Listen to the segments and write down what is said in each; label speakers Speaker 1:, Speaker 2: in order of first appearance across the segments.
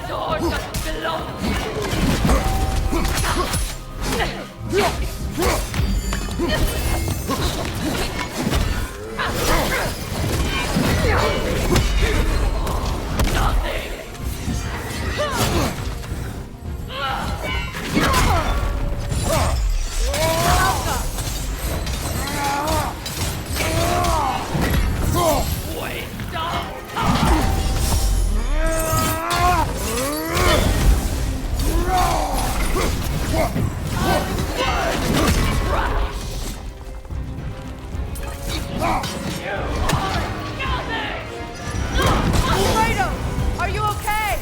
Speaker 1: sword doesn't belong to
Speaker 2: Kratos, are you okay?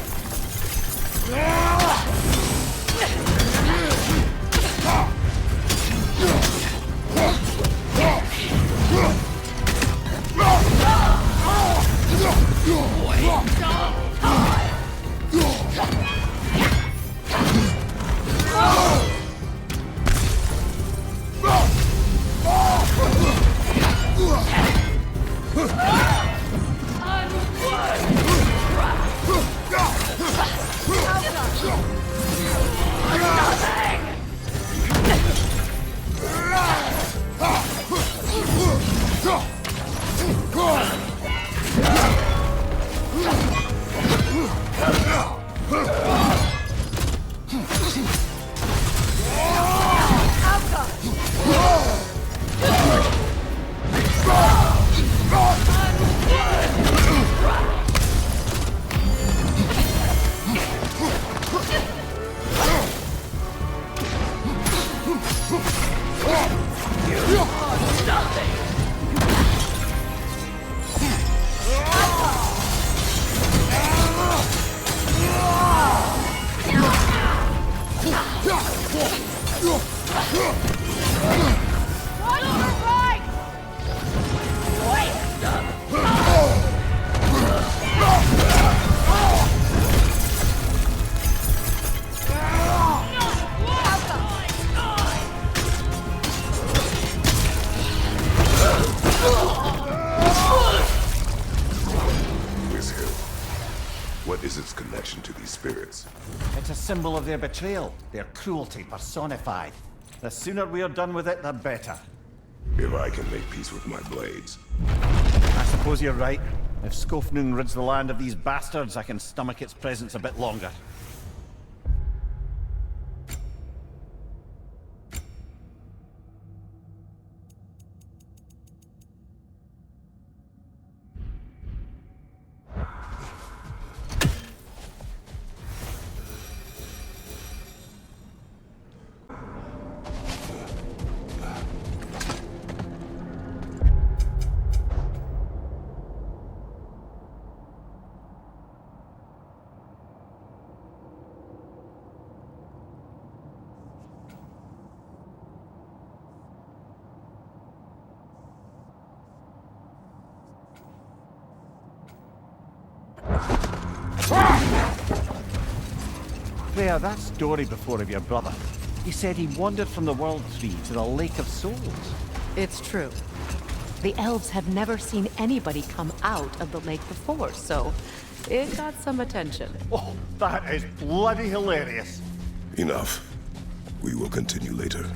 Speaker 3: What is its connection to these spirits?
Speaker 4: It's a symbol of their betrayal, their cruelty personified. The sooner we are done with it, the better.
Speaker 3: If I can make peace with my blades.
Speaker 4: I suppose you're right. If Skofnung rids the land of these bastards, I can stomach its presence a bit longer. Freya, that story before of your brother. He said he wandered from the World Tree to the Lake of Souls.
Speaker 5: It's true. The elves had never seen anybody come out of the lake before, so it got some attention.
Speaker 4: Oh, that is bloody hilarious.
Speaker 3: Enough. We will continue later.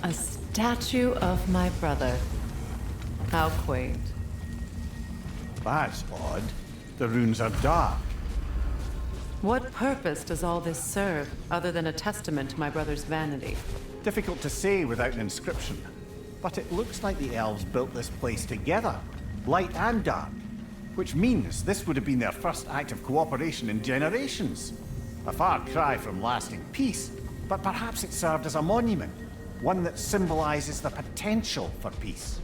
Speaker 5: A statue of my brother. How quaint.
Speaker 4: That's odd. The runes are dark.
Speaker 5: What purpose does all this serve, other than a testament to my brother's vanity?
Speaker 4: Difficult to say without an inscription. But it looks like the elves built this place together, light and dark. Which means this would have been their first act of cooperation in generations. A far cry from lasting peace, but perhaps it served as a monument. One that symbolizes the potential for peace.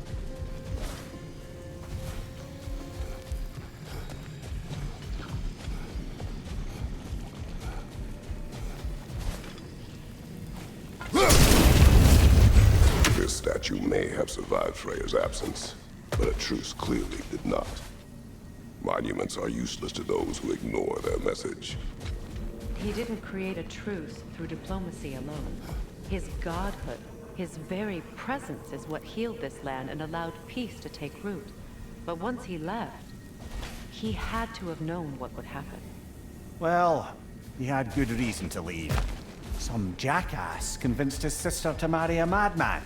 Speaker 3: This statue may have have survived Freya's absence, but a truce clearly did not. Monuments are useless to those who ignore their message.
Speaker 5: He didn't create a truce through diplomacy alone. His godhood, his very presence is what healed this land and allowed peace to take root. But once he left, he had to have known what would happen.
Speaker 4: Well, he had good reason to leave. Some jackass convinced his sister to marry a madman.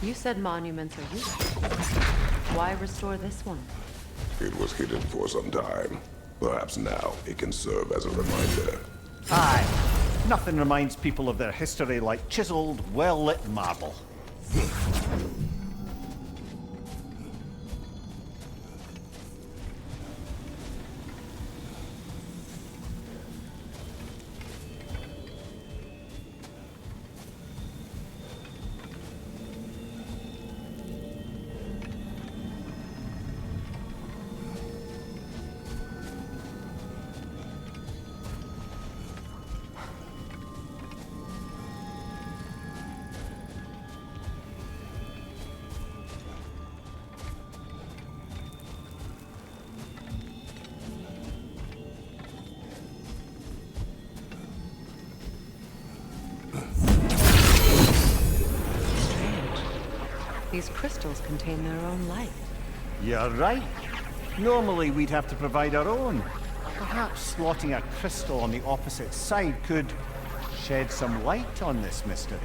Speaker 5: You said monuments are useful. Why restore this one?
Speaker 3: It was hidden for some time. Perhaps now it can serve as a reminder.
Speaker 4: Aye. Nothing reminds people of their history like chiseled, well-lit marble.
Speaker 5: These crystals contain their own light.
Speaker 4: You're right. Normally we'd have to provide our own. Perhaps slotting a crystal on the opposite side could shed some light on this mystery.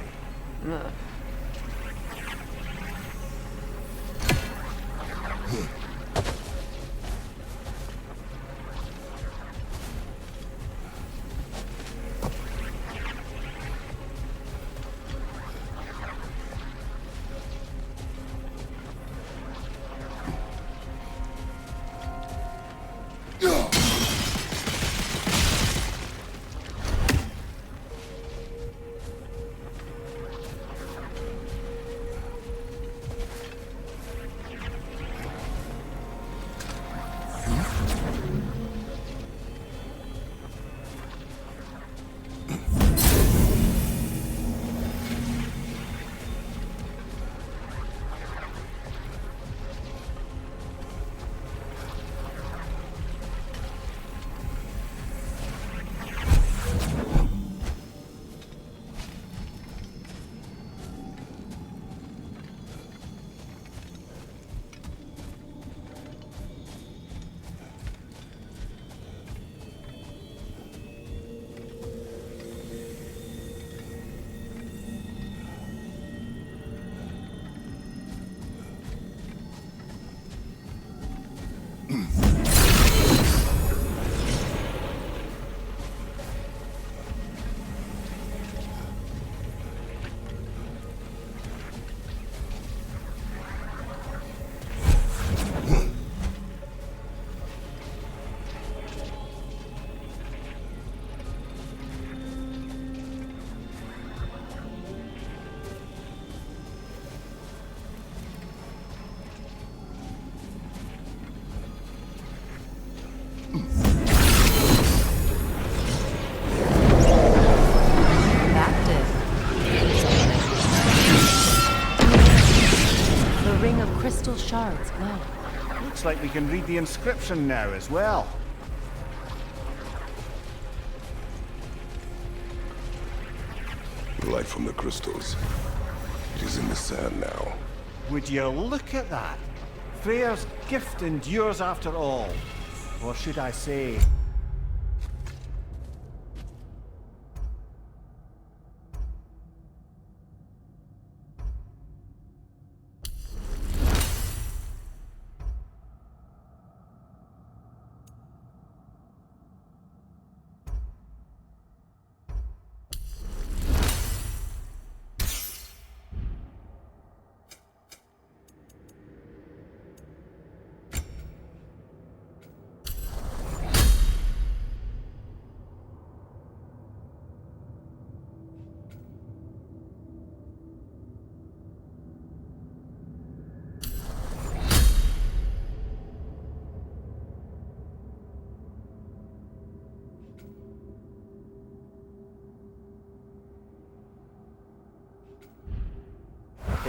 Speaker 5: Shards glow.
Speaker 4: Looks like we can read the inscription now as well.
Speaker 3: The light from the crystals. It is in the sand now.
Speaker 4: Would you look at that? Freya's gift endures after all. Or should I say...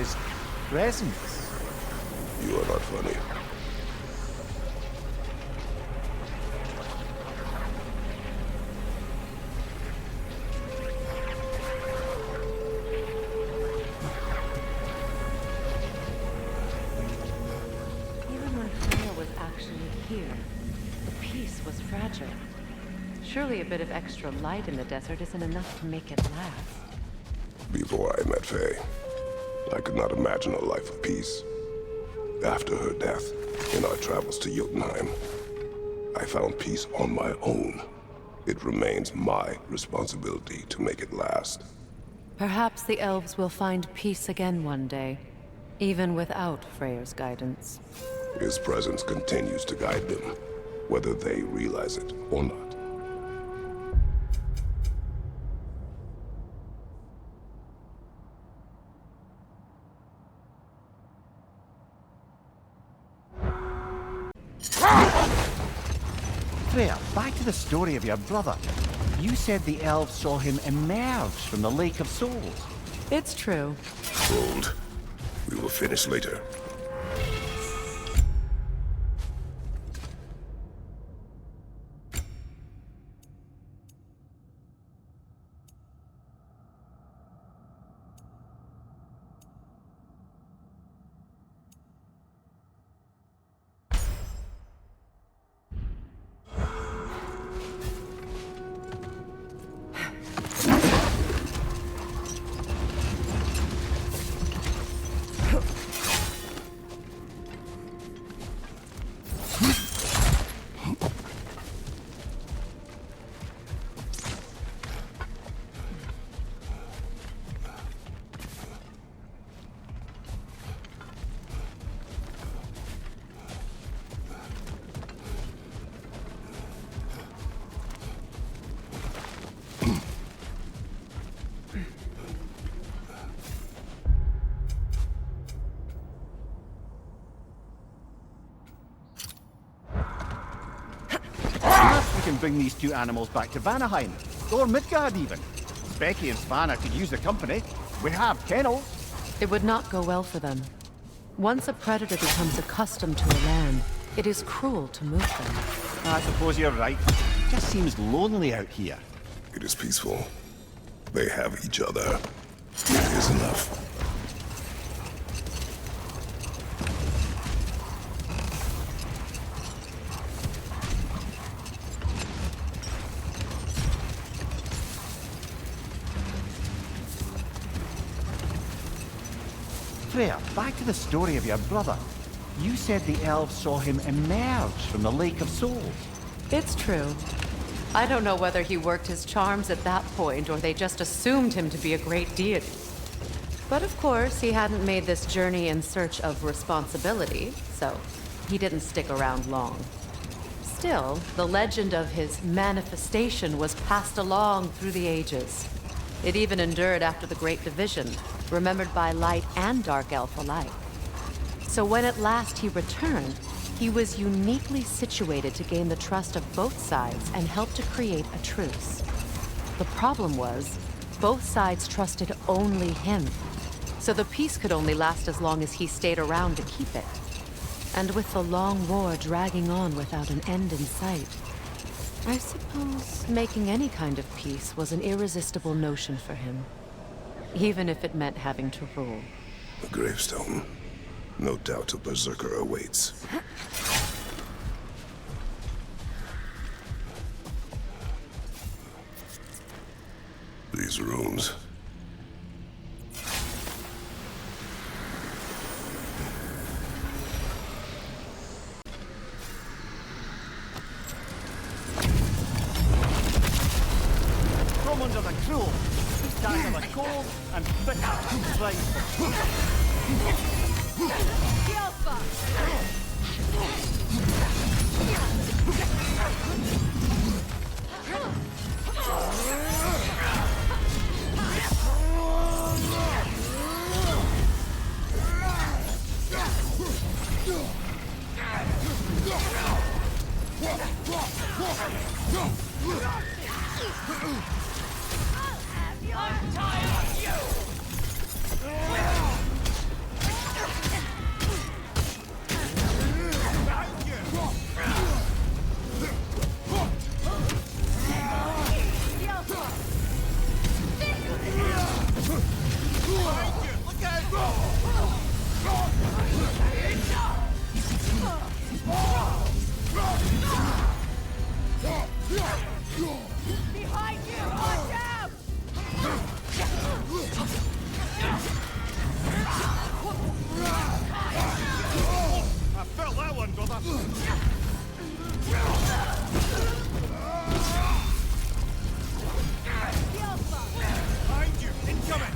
Speaker 4: his presence.
Speaker 3: You are not funny.
Speaker 5: Even when Freya was actually here, the peace was fragile. Surely a bit of extra light in the desert isn't enough to make it last.
Speaker 3: Before I met Faye, I could not imagine a life of peace. After her death, in our travels to Jotunheim, I found peace on my own. It remains my responsibility to make it last.
Speaker 5: Perhaps the elves will find peace again one day, even without Freya's guidance.
Speaker 3: His presence continues to guide them, whether they realize it or not.
Speaker 4: Freya, back to the story of your brother. You said the elves saw him emerge from the Lake of Souls.
Speaker 5: It's true.
Speaker 3: Hold. We will finish later.
Speaker 4: We can bring these two animals back to Vanaheim, or Midgard even. Becky and Svanna could use the company. We have kennels.
Speaker 5: It would not go well for them. Once a predator becomes accustomed to a land, it is cruel to move them.
Speaker 4: I suppose you're right. It just seems lonely out here.
Speaker 3: It is peaceful. They have each other. It is enough.
Speaker 4: Freya, back to the story of your brother. You said the elves saw him emerge from the Lake of Souls.
Speaker 5: It's true. I don't know whether he worked his charms at that point or they just assumed him to be a great deity. But of course, he hadn't made this journey in search of responsibility, so he didn't stick around long. Still, the legend of his manifestation was passed along through the ages. It even endured after the Great Division, remembered by light and dark elf alike. So when at last he returned, he was uniquely situated to gain the trust of both sides and help to create a truce. The problem was, both sides trusted only him. So the peace could only last as long as he stayed around to keep it. And with the long war dragging on without an end in sight, I suppose making any kind of peace was an irresistible notion for him. Even if it meant having to rule.
Speaker 3: A gravestone. No doubt a berserker awaits. These rooms.
Speaker 4: From under the cruel, stand on the cold and bitter right.
Speaker 1: Behind you! Watch out!
Speaker 4: I felt that one, brother. Behind you, incoming.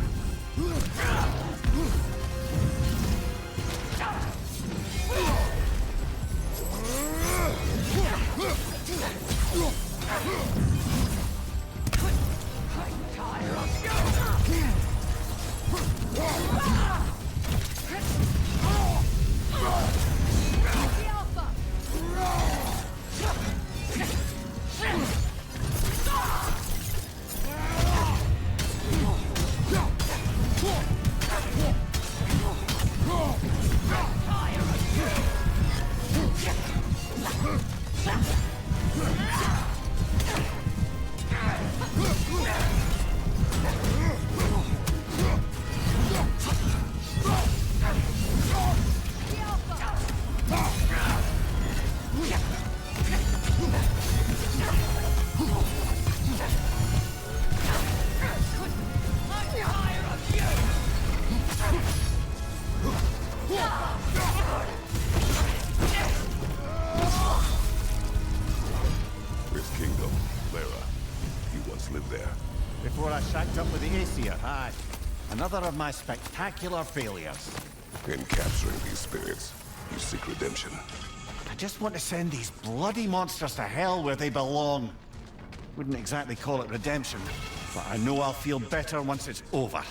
Speaker 4: Before I shacked up with the Aesir, aye. Another of my spectacular failures.
Speaker 3: In capturing these spirits, you seek redemption.
Speaker 4: I just want to send these bloody monsters to hell where they belong. Wouldn't exactly call it redemption, but I know I'll feel better once it's over.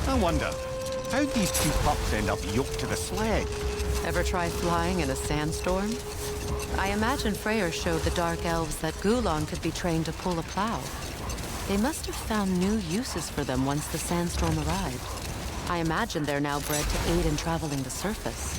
Speaker 4: I wonder, how'd these two pups end up yoked to the sled?
Speaker 5: Ever try flying in a sandstorm? I imagine Freyr showed the Dark Elves that Gulon could be trained to pull a plow. They must have found new uses for them once the sandstorm arrived. I imagine they're now bred to aid in traveling the surface.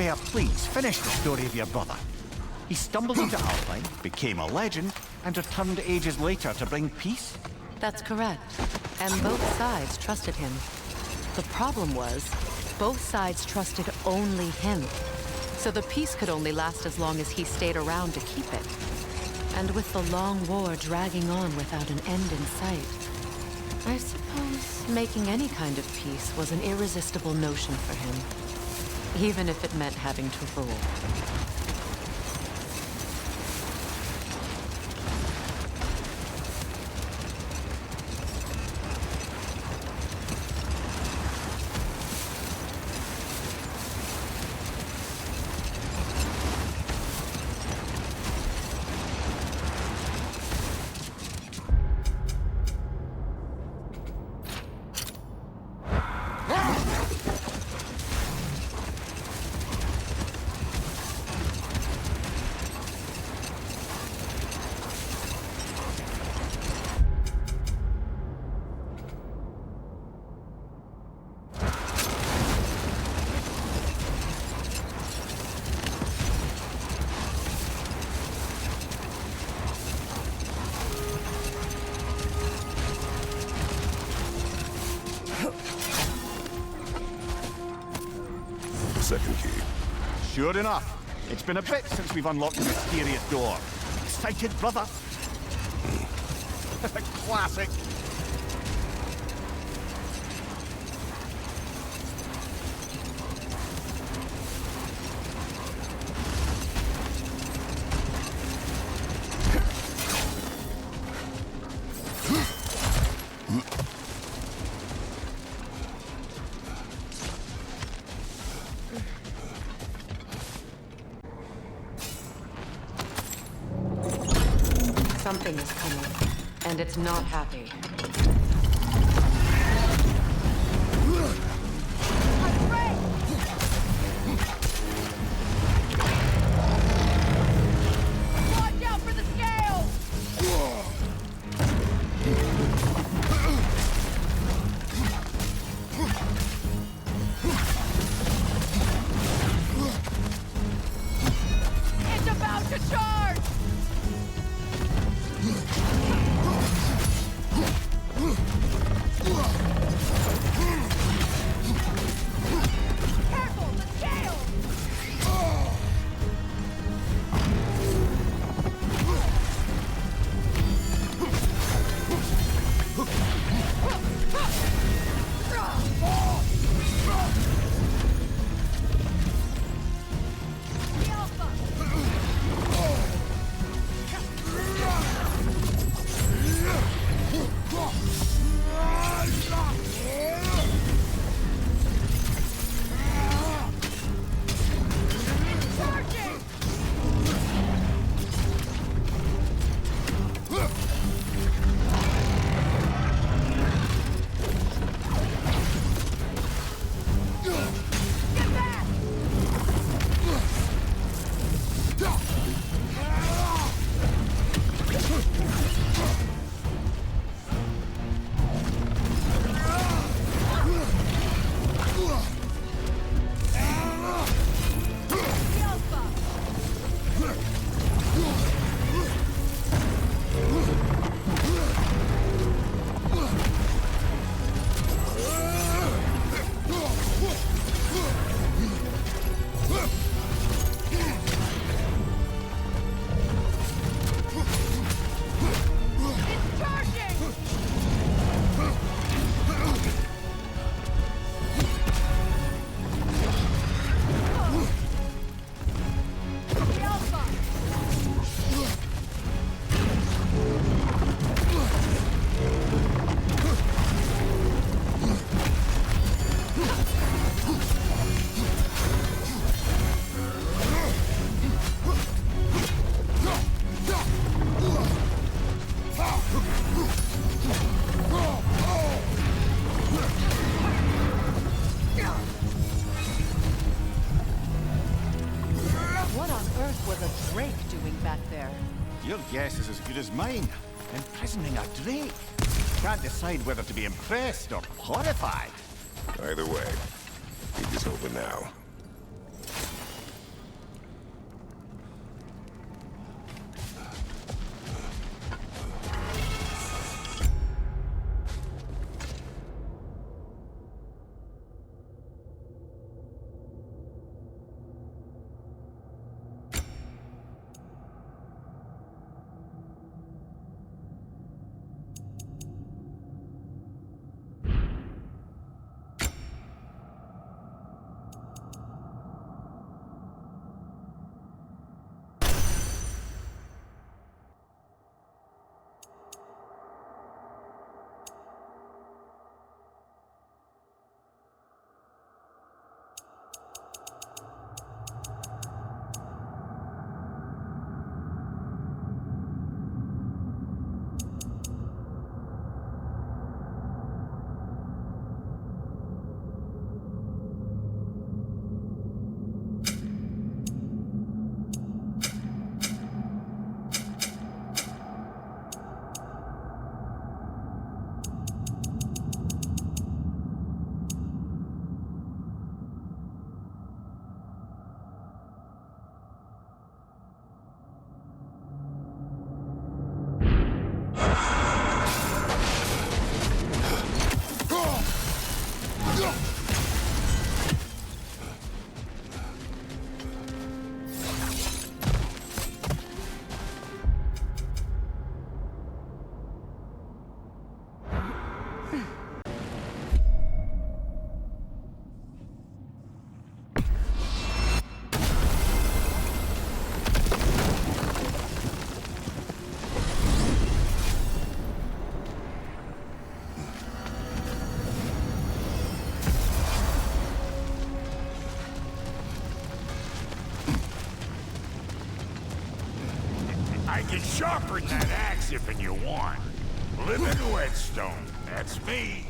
Speaker 4: Freya, please, finish the story of your brother. He stumbled into Alpine, became a legend, and returned ages later to bring peace?
Speaker 5: That's correct. And both sides trusted him. The problem was, both sides trusted only him. So the peace could only last as long as he stayed around to keep it. And with the long war dragging on without an end in sight, I suppose making any kind of peace was an irresistible notion for him. Even if it meant having to rule.
Speaker 3: Second key.
Speaker 4: Sure enough. It's been a bit since we've unlocked the mysterious door. Excited, brother? Classic.
Speaker 5: Something is coming, and it's not happy.
Speaker 1: Watch out for the scale! It's about to charge! Careful, the scale! The alpha! Charging! Get back! The alpha! It's charging! The alpha!
Speaker 5: What on earth was a drake doing back there?
Speaker 4: Your guess is as good as mine. Imprisoning a drake. Can't decide whether to be impressed or horrified.
Speaker 3: Either way, keep this open now.
Speaker 2: I can sharpen that axe if you want. Living whetstone, that's me.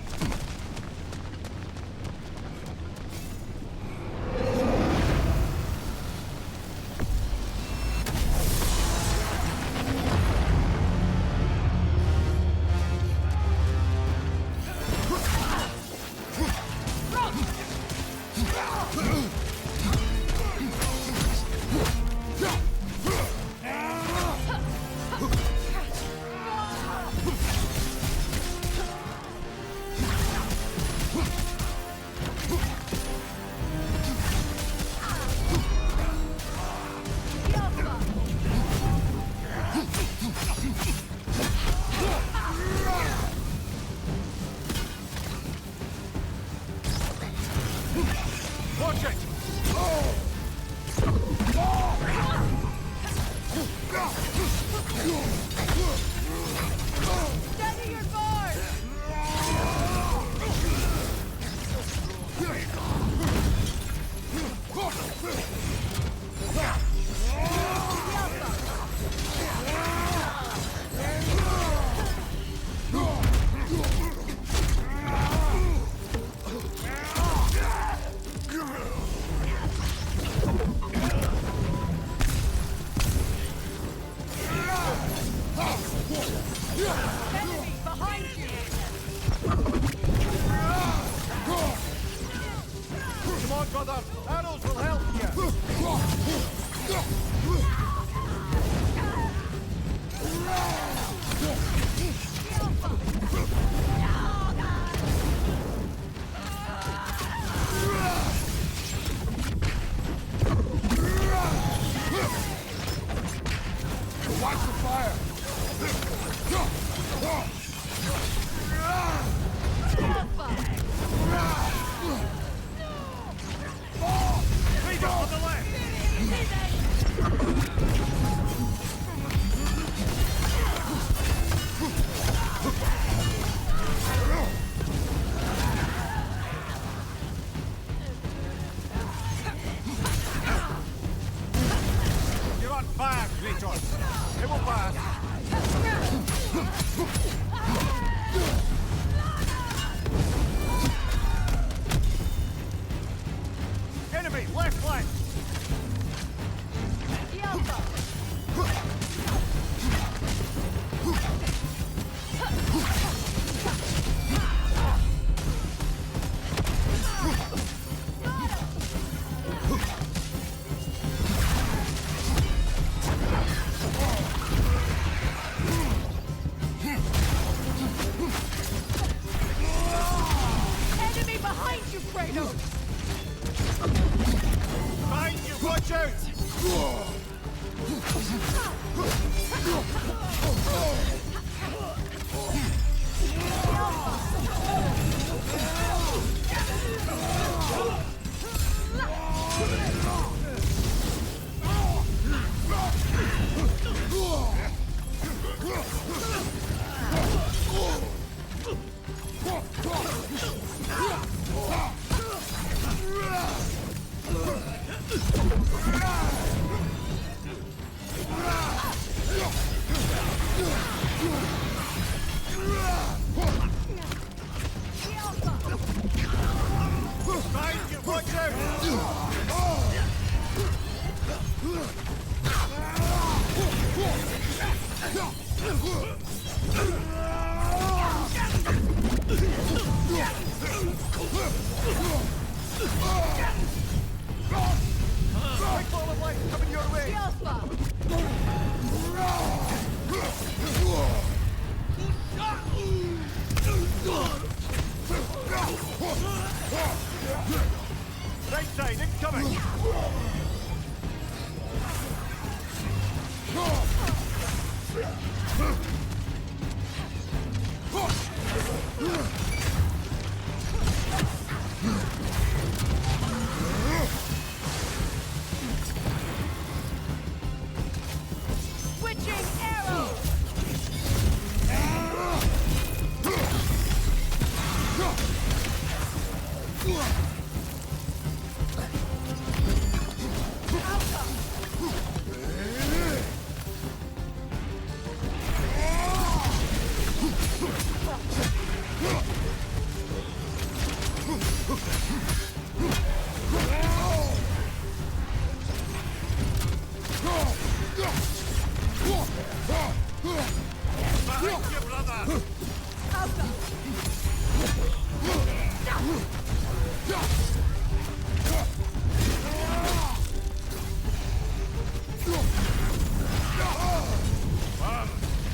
Speaker 6: Watch it!
Speaker 1: Steady your board! Enemy behind you!
Speaker 6: Come on, brother! Arrows will help you!
Speaker 2: Watch the fire!
Speaker 6: Lead up on the left! You're on fire, Kratos! It will pass! Enemy, left flank!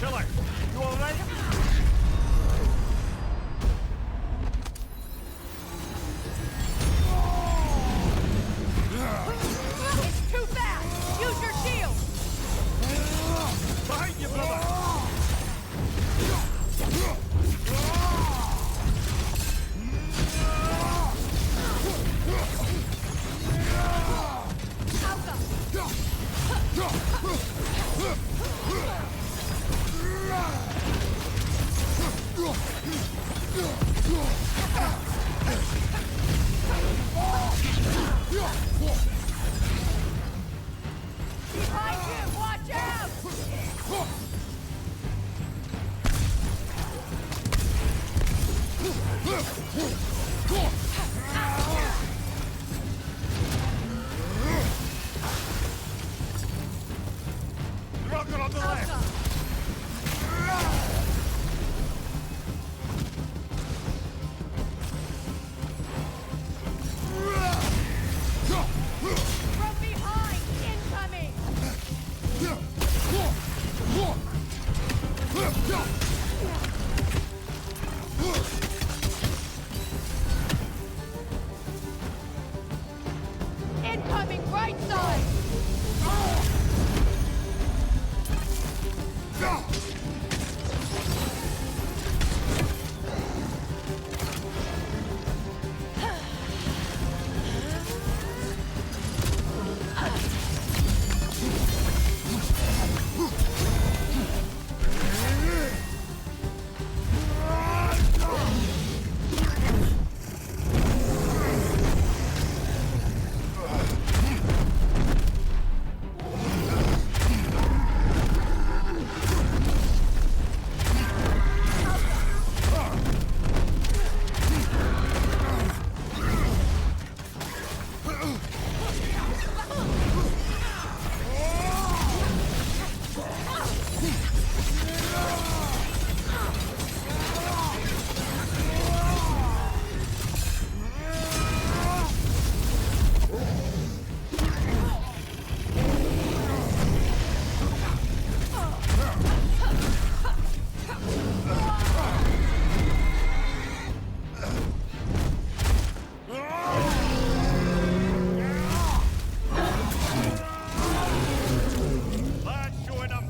Speaker 6: Killer, you alright?
Speaker 1: It's too fast! Use your shield!
Speaker 6: Behind you, brother!
Speaker 1: Behind you! Watch out!
Speaker 6: Rocker on the left!
Speaker 1: From behind! Incoming! Incoming right side!
Speaker 6: Lads showing up!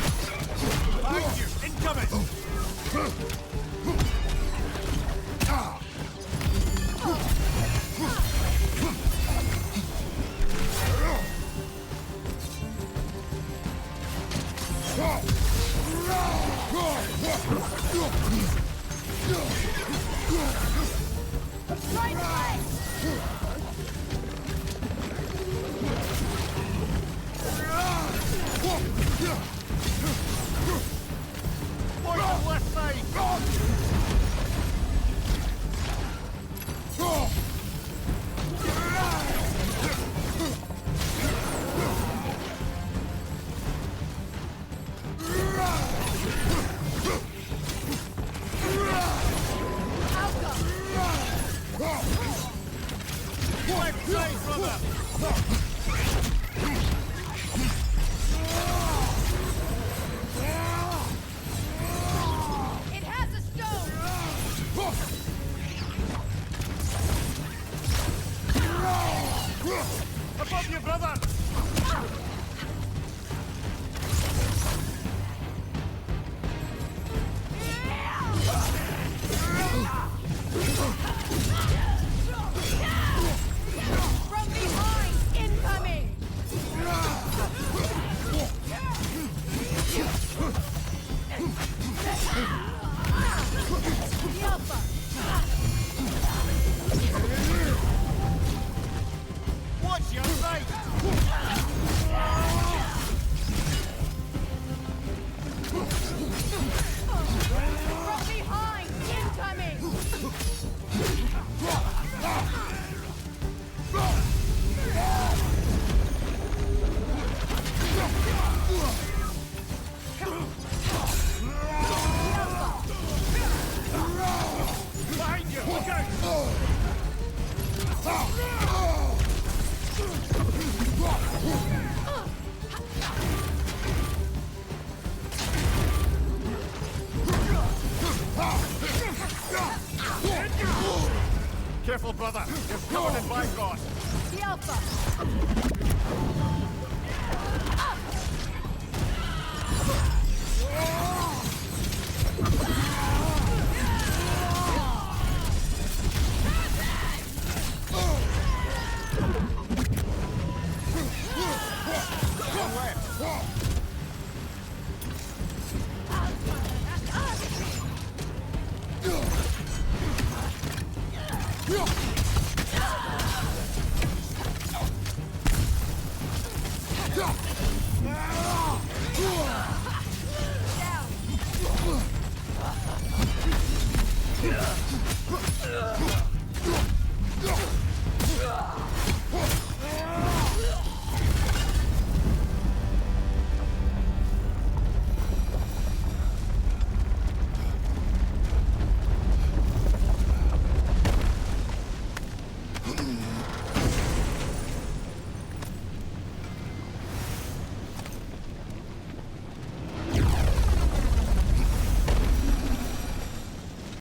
Speaker 6: Behind you! Incoming!
Speaker 1: Right leg!
Speaker 6: Boys on left side! Behind you! Look out! Careful, brother. You're covered in Vanguard.
Speaker 1: The Alpha!